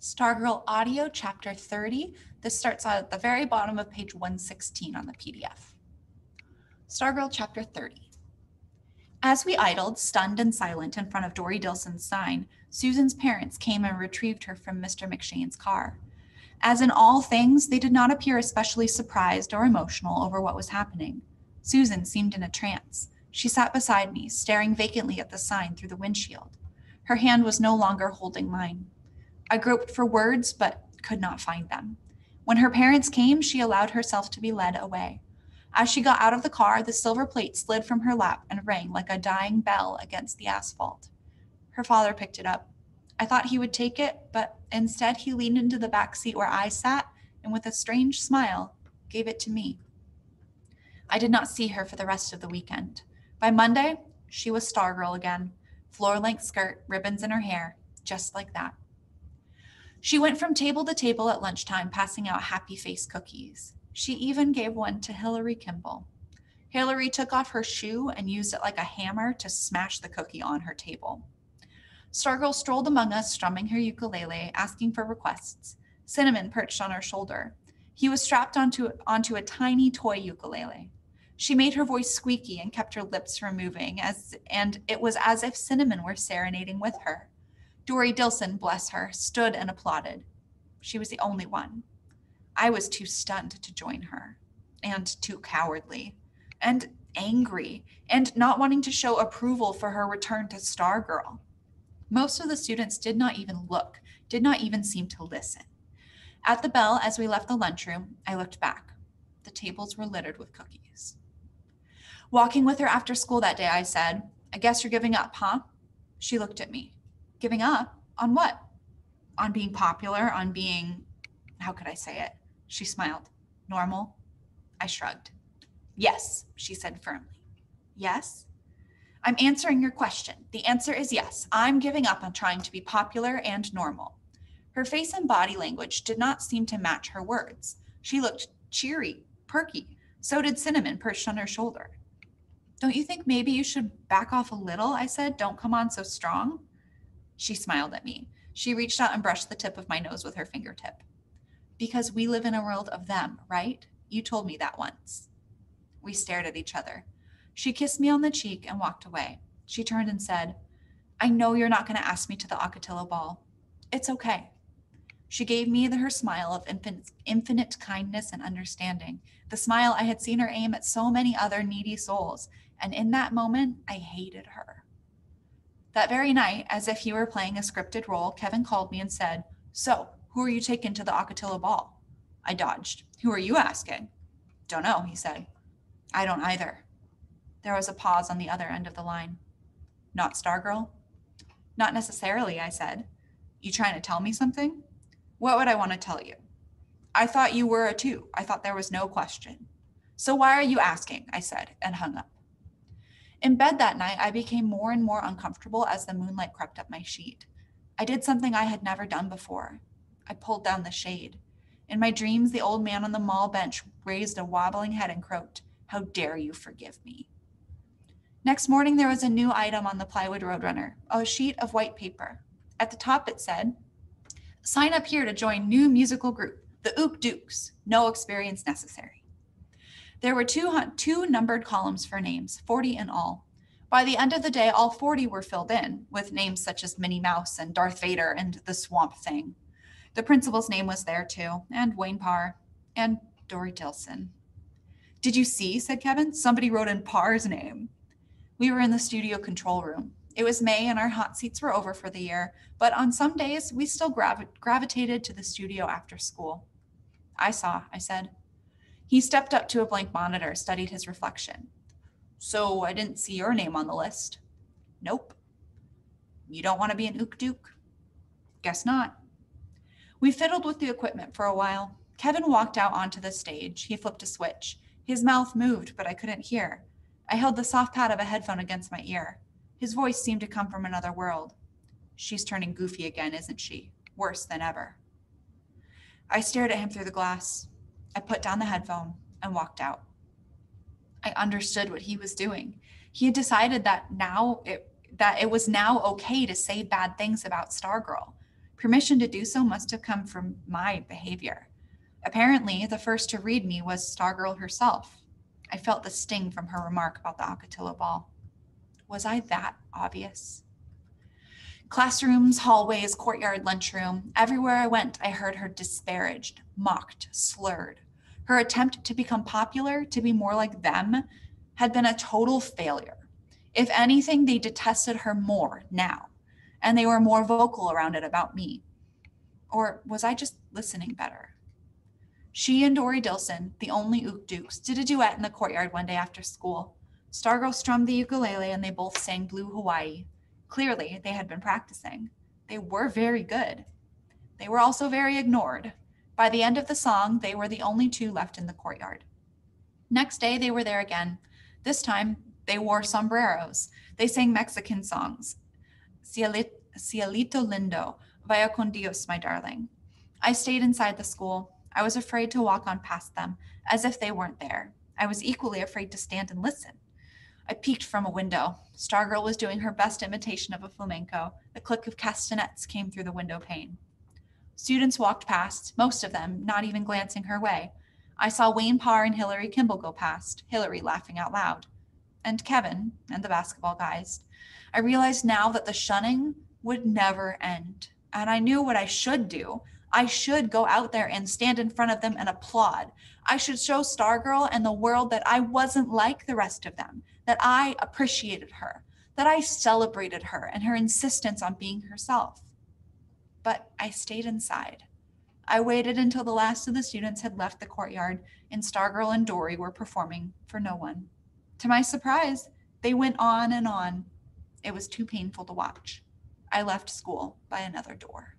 Stargirl Audio, Chapter 30. This starts out at the very bottom of page 116 on the PDF. Stargirl Chapter 30. As we idled, stunned and silent, in front of Dory Dilson's sign, Susan's parents came and retrieved her from Mr. McShane's car. As in all things, they did not appear especially surprised or emotional over what was happening. Susan seemed in a trance. She sat beside me, staring vacantly at the sign through the windshield. Her hand was no longer holding mine. I groped for words, but could not find them. When her parents came, she allowed herself to be led away. As she got out of the car, the silver plate slid from her lap and rang like a dying bell against the asphalt. Her father picked it up. I thought he would take it, but instead he leaned into the back seat where I sat and with a strange smile, gave it to me. I did not see her for the rest of the weekend. By Monday, she was Stargirl again. Floor-length skirt, ribbons in her hair, just like that. She went from table to table at lunchtime, passing out happy face cookies. She even gave one to Hillary Kimball. Hillary took off her shoe and used it like a hammer to smash the cookie on her table. Stargirl strolled among us, strumming her ukulele, asking for requests. Cinnamon perched on her shoulder. He was strapped onto a tiny toy ukulele. She made her voice squeaky and kept her lips from moving, and it was as if Cinnamon were serenading with her. Dory Dilson, bless her, stood and applauded. She was the only one. I was too stunned to join her, and too cowardly, and angry, and not wanting to show approval for her return to Stargirl. Most of the students did not even look, did not even seem to listen. At the bell, as we left the lunchroom, I looked back. The tables were littered with cookies. Walking with her after school that day, I said, "I guess you're giving up, huh?" She looked at me. Giving up? On what? On being popular, on being, how could I say it? She smiled. Normal? I shrugged. Yes, she said firmly. Yes? I'm answering your question. The answer is yes. I'm giving up on trying to be popular and normal. Her face and body language did not seem to match her words. She looked cheery, perky. So did Cinnamon, perched on her shoulder. Don't you think maybe you should back off a little? I said. Don't come on so strong. She smiled at me. She reached out and brushed the tip of my nose with her fingertip. Because we live in a world of them, right? You told me that once. We stared at each other. She kissed me on the cheek and walked away. She turned and said, "I know you're not going to ask me to the Ocotillo ball. It's okay." She gave me her smile of infinite kindness and understanding, the smile I had seen her aim at so many other needy souls, and in that moment, I hated her. That very night, as if he were playing a scripted role, Kevin called me and said, "So, who are you taking to the Ocotillo ball?" I dodged. "Who are you asking?" "Don't know," he said. "I don't either." There was a pause on the other end of the line. "Not Stargirl?" "Not necessarily," I said. "You trying to tell me something?" "What would I want to tell you?" "I thought you were a two. I thought there was no question." "So why are you asking?" I said, and hung up. In bed that night, I became more and more uncomfortable as the moonlight crept up my sheet. I did something I had never done before. I pulled down the shade. In my dreams, the old man on the mall bench raised a wobbling head and croaked, "How dare you forgive me?" Next morning, there was a new item on the plywood roadrunner, a sheet of white paper. At the top, it said, "Sign up here to join new musical group, the Ook Dukes. No experience necessary." There were two numbered columns for names, 40 in all. By the end of the day, all 40 were filled in, with names such as Minnie Mouse and Darth Vader and the Swamp Thing. The principal's name was there too, and Wayne Parr, and Dory Dilson. "Did you see?" said Kevin. "Somebody wrote in Parr's name." We were in the studio control room. It was May and our hot seats were over for the year, but on some days, we still gravitated to the studio after school. "I saw," I said. He stepped up to a blank monitor, studied his reflection. "So I didn't see your name on the list." "Nope." "You don't want to be an Ook Duke?" "Guess not." We fiddled with the equipment for a while. Kevin walked out onto the stage. He flipped a switch. His mouth moved, but I couldn't hear. I held the soft pad of a headphone against my ear. His voice seemed to come from another world. "She's turning goofy again, isn't she? Worse than ever." I stared at him through the glass. I put down the headphone and walked out. I understood what he was doing. He had decided that it was now okay to say bad things about Stargirl. Permission to do so must have come from my behavior. Apparently, the first to read me was Stargirl herself. I felt the sting from her remark about the Ocotillo ball. Was I that obvious? Classrooms, hallways, courtyard, lunchroom, everywhere I went, I heard her disparaged, mocked, slurred. Her attempt to become popular, to be more like them, had been a total failure. If anything, they detested her more now, and they were more vocal around it about me. Or was I just listening better? She and Dory Dilson, the only Ook Dukes, did a duet in the courtyard one day after school. Stargirl strummed the ukulele and they both sang Blue Hawaii. Clearly, they had been practicing. They were very good. They were also very ignored. By the end of the song, they were the only two left in the courtyard. Next day, they were there again. This time, they wore sombreros. They sang Mexican songs. Cielito lindo, vaya con Dios, my darling. I stayed inside the school. I was afraid to walk on past them, as if they weren't there. I was equally afraid to stand and listen. I peeked from a window. Stargirl was doing her best imitation of a flamenco. The click of castanets came through the window pane. Students walked past, most of them not even glancing her way. I saw Wayne Parr and Hillary Kimball go past, Hillary laughing out loud. And Kevin, and the basketball guys. I realized now that the shunning would never end. And I knew what I should do. I should go out there and stand in front of them and applaud. I should show Stargirl and the world that I wasn't like the rest of them, that I appreciated her, that I celebrated her and her insistence on being herself. But I stayed inside. I waited until the last of the students had left the courtyard and Stargirl and Dory were performing for no one. To my surprise, they went on and on. It was too painful to watch. I left school by another door.